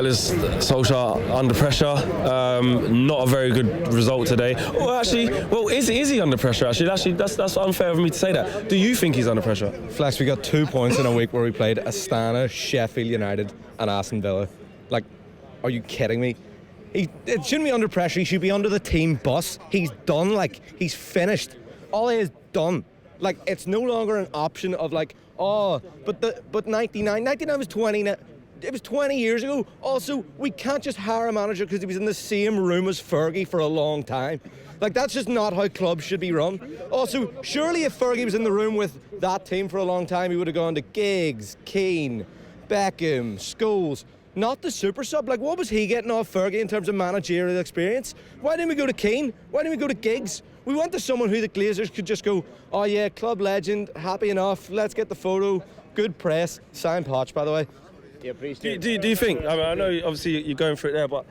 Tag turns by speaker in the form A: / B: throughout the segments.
A: is Solskjaer under pressure. Not a very good result today. Is he under pressure? Actually, that's unfair of me to say that. Do you think he's under pressure?
B: Flex, we got 2 points in a week where we played Astana, Sheffield United, and Aston Villa. Like, are you kidding me? It shouldn't be under pressure. He should be under the team bus. He's done. Like, he's finished. All he is done. Like, it's no longer an option of like, but 99 was 20. It was 20 years ago. Also, we can't just hire a manager because he was in the same room as Fergie for a long time. Like, that's just not how clubs should be run. Also, surely if Fergie was in the room with that team for a long time, he would have gone to Giggs, Keane, Beckham, Scholes. Not the super sub. Like, what was he getting off Fergie in terms of managerial experience? Why didn't we go to Keane? Why didn't we go to Giggs? We went to someone who the Glazers could just go, oh yeah, club legend, happy enough, let's get the photo, good press, signed Poch, by the way.
A: Yeah, please do you think, I mean, I know obviously you're going for it there, but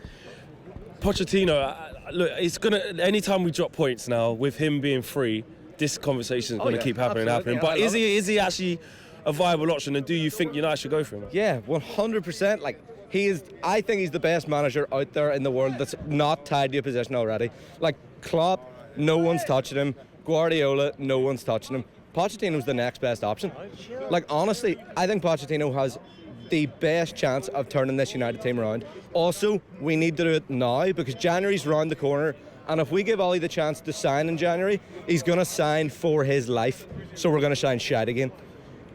A: Pochettino, look, it's going to, anytime we drop points now, with him being free, this conversation is going to keep happening. But is he actually a viable option, and do you think United should go for him?
B: Yeah, 100%. Like, I think he's the best manager out there in the world that's not tied to a position already. Like, Klopp, no one's touching him. Guardiola, no one's touching him. Pochettino's the next best option. Like, honestly, I think Pochettino has the best chance of turning this United team around. Also, we need to do it now because January's round the corner, and if we give Ollie the chance to sign in January, he's going to sign for his life. So we're going to sign shite again.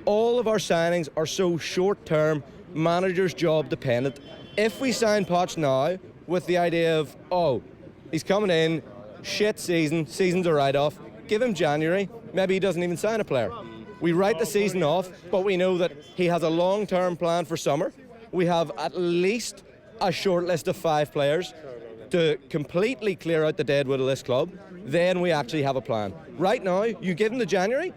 B: All of our signings are so short-term, manager's job dependent. If we sign Poch now with the idea of, he's coming in, shit season's a write-off, give him January, maybe he doesn't even sign a player. We write the season off, but we know that he has a long-term plan for summer. We have at least a short list of 5 players to completely clear out the deadwood of this club. Then we actually have a plan. Right now, you give him the January,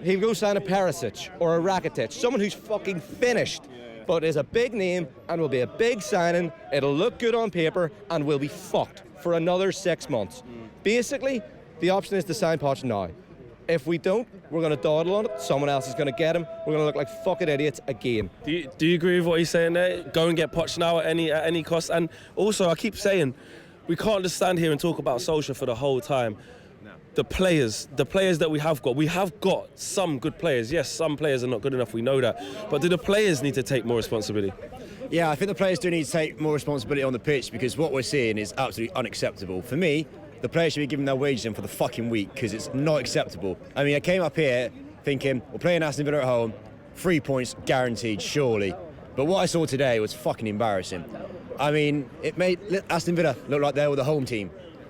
B: he'll go sign a Perisic or a Rakitic, someone who's fucking finished, but is a big name and will be a big signing. It'll look good on paper and we'll be fucked for another 6 months. Basically, the option is to sign Poch now. If we don't, we're going to dawdle on it. Someone else is going to get him. We're going to look like fucking idiots again. Do
A: you agree with what he's saying there? Go and get Poch now at any cost. And also, I keep saying, we can't just stand here and talk about Solskjaer for the whole time. The players that we have got some good players. Yes, some players are not good enough, we know that. But do the players need to take more responsibility?
C: Yeah, I think the players do need to take more responsibility on the pitch because what we're seeing is absolutely unacceptable. For me, the players should be given their wages in for the fucking week because it's not acceptable. I mean, I came up here thinking, we're playing Aston Villa at home, 3 points guaranteed, surely. But what I saw today was fucking embarrassing. I mean, it made Aston Villa look like they were the home team.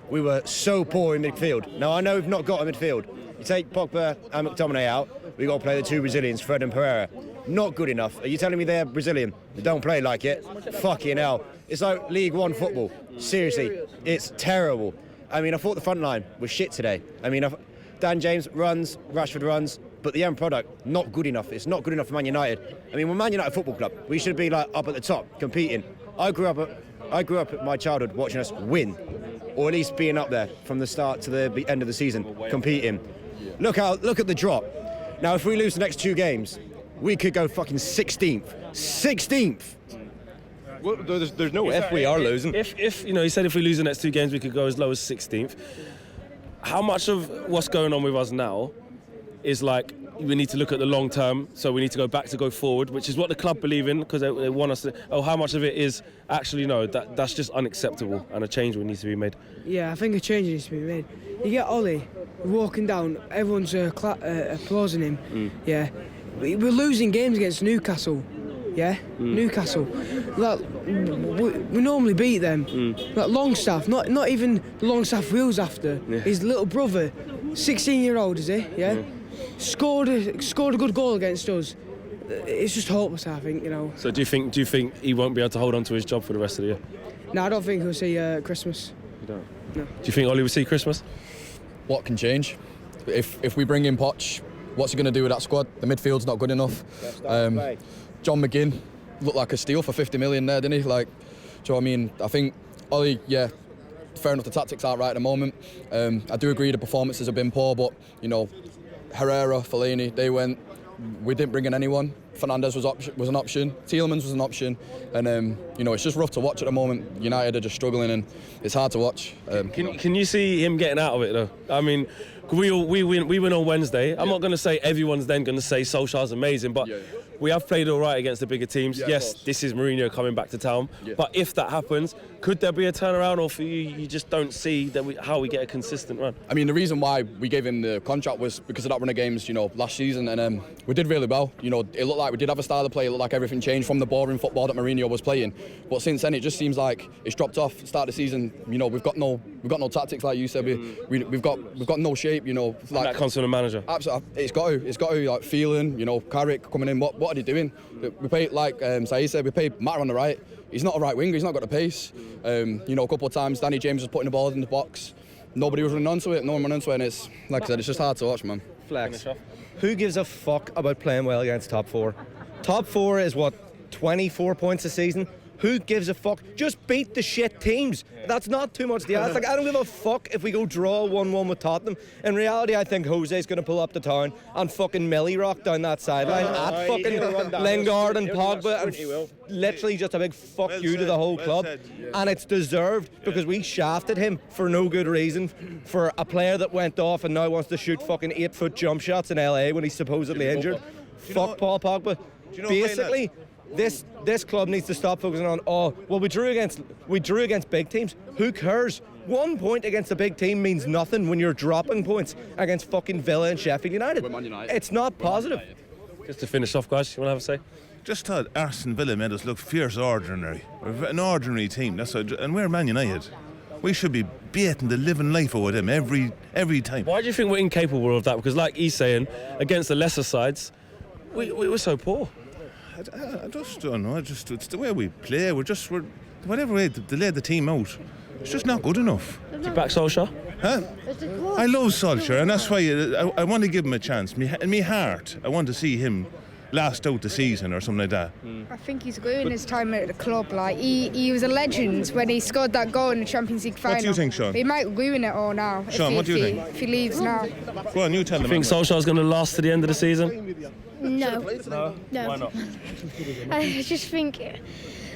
C: We were so poor in midfield. Now, I know we've not got a midfield. You take Pogba and McTominay out, we've got to play the 2 Brazilians, Fred and Pereira. Not good enough. Are you telling me they're Brazilian? They don't play like it? Fucking hell. It's like League One football. Seriously, it's terrible. I mean, I thought the front line was shit today. I mean, Dan James runs, Rashford runs, but the end product, not good enough. It's not good enough for Man United. I mean, we're Man United Football Club. We should be like up at the top, competing. I grew up at my childhood watching us win, or at least being up there from the start to the end of the season, competing. Look at the drop. Now, if we lose the next 2 games, we could go fucking 16th. 16th!
B: Well, there's no if we are losing.
A: If he said if we lose the next 2 games, we could go as low as 16th. How much of what's going on with us now is like, we need to look at the long term, so we need to go forward, which is what the club believe in, because they want us to. How much of it is actually that's just unacceptable, and a change needs to be made.
D: Yeah, I think a change needs to be made. You get Ollie walking down, everyone's applauding him. Yeah, we're losing games against Newcastle. Yeah, Newcasastle. Like, we normally beat them. Like Longstaff, not even Longstaff wheels after. Yeah. His little brother, 16-year-old is he? Yeah. Scored a good goal against us. It's just hopeless, I think.
A: So do you think he won't be able to hold on to his job for the rest of the year?
D: No, I don't think he'll see Christmas.
A: You don't?
D: No.
A: Do you think Ollie will see Christmas?
E: What can change? If we bring in Poch, what's he going to do with that squad? The midfield's not good enough. John McGinn looked like a steal for 50 million there, didn't he? Like, do you know what I mean? I think Ollie, yeah, fair enough, the tactics aren't right at the moment. I do agree the performances have been poor, but Herrera, Fellaini, they went. we didn't bring in anyone. Fernandes was an option. Tielemans was an option, and you know, it's just rough to watch at the moment. United are just struggling, and it's hard to watch.
A: Can you see him getting out of it though? I mean, we win on Wednesday. I'm not going to say everyone's then going to say Solskjaer's amazing, but we have played all right against the bigger teams. Yes, this is Mourinho coming back to town. But if that happens, could there be a turnaround, or for you just don't see that how we get a consistent run?
E: I mean, the reason why we gave him the contract was because of that run of games, you know, last season, and we did really well. You know, it looked like we did have a style of play. It looked like everything changed from the boring football that Mourinho was playing. But since then, it just seems like it's dropped off. Start of the season, you know, we've got no tactics, like you said. We've got no shape. You know, like
A: That comes from the manager.
E: Absolutely, it's got to like feeling. You know, Carrick coming in. What are they doing? We played, like Saeed said, we played Matter on the right. He's not a right winger. He's not got the pace. You know, a couple of times Danny James was putting the ball in the box. Nobody was running onto it. No one running onto it. And it's, like I said, it's just hard to watch, man.
B: Flex. Who gives a fuck about playing well against top four? Top four is what, 24 points a season? Who gives a fuck? Just beat the shit teams. That's not too much to ask. Like, I don't give a fuck if we go draw 1-1 with Tottenham. In reality, I think Jose's going to pull up the town and fucking Millie rock down that sideline at fucking Lingard and Pogba, and literally just a big fuck you to the whole club. And it's deserved, because we shafted him for no good reason, for a player that went off and now wants to shoot fucking 8-foot jump shots in LA when he's supposedly injured. Fuck Paul Pogba. Basically, this club needs to stop focusing on, we drew against big teams. Who cares? 1 point against a big team means nothing when you're dropping points against fucking Villa and Sheffield United. It's not positive.
A: Just to finish off, guys, you want to have a say?
F: Just thought Aston Villa made us look fierce ordinary. We're an ordinary team, and we're Man United. We should be beating the living life out of them every time.
A: Why do you think we're incapable of that? Because like he's saying, against the lesser sides, we were so poor.
F: I just don't know. It's the way we play. Whatever way they lay the team out, it's just not good enough.
A: Do you back Solskjaer?
F: Huh? I love Solskjaer, and that's why I want to give him a chance. In my heart, I want to see him last out the season or something like that.
G: I think he's ruined his time at the club. Like he was a legend when he scored that goal in the Champions League final.
F: What do you think, Sean?
G: But he might ruin it all now.
F: Sean, what do you think?
G: If he leaves now.
F: Go on, you tell him.
A: Do you think Solskjaer's going to last to the end of the season?
H: No.
A: Why not?
H: I just think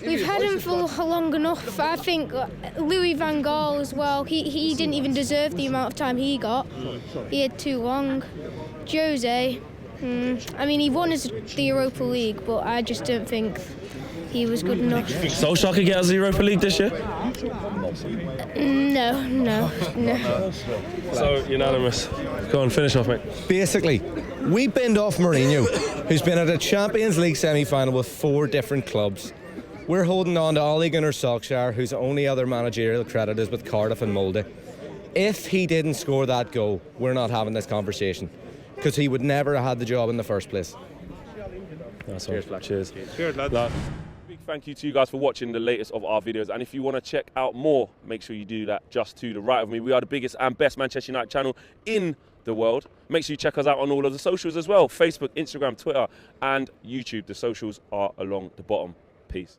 H: we've had him for long enough. I think Louis van Gaal as well, he didn't even deserve the amount of time he got. He had too long. Jose, I mean, he won the Europa League, but I just don't think he was good enough.
A: Solskjaer could get us the Europa League this year?
H: No.
A: So, unanimous. Go on, finish off, mate.
B: Basically, we binned off Mourinho, who's been at a Champions League semi-final with 4 different clubs. We're holding on to Ole Gunnar Solskjaer, whose only other managerial credit is with Cardiff and Molde. If he didn't score that goal, we're not having this conversation, because he would never have had the job in the first place.
A: Cheers, Cheers.
F: Cheers, lads.
A: Big thank you to you guys for watching the latest of our videos, and if you want to check out more, make sure you do that just to the right of me. We are the biggest and best Manchester United channel in the world. Make sure you check us out on all of the socials as well: Facebook, Instagram, Twitter and YouTube. The socials are along the bottom. Peace.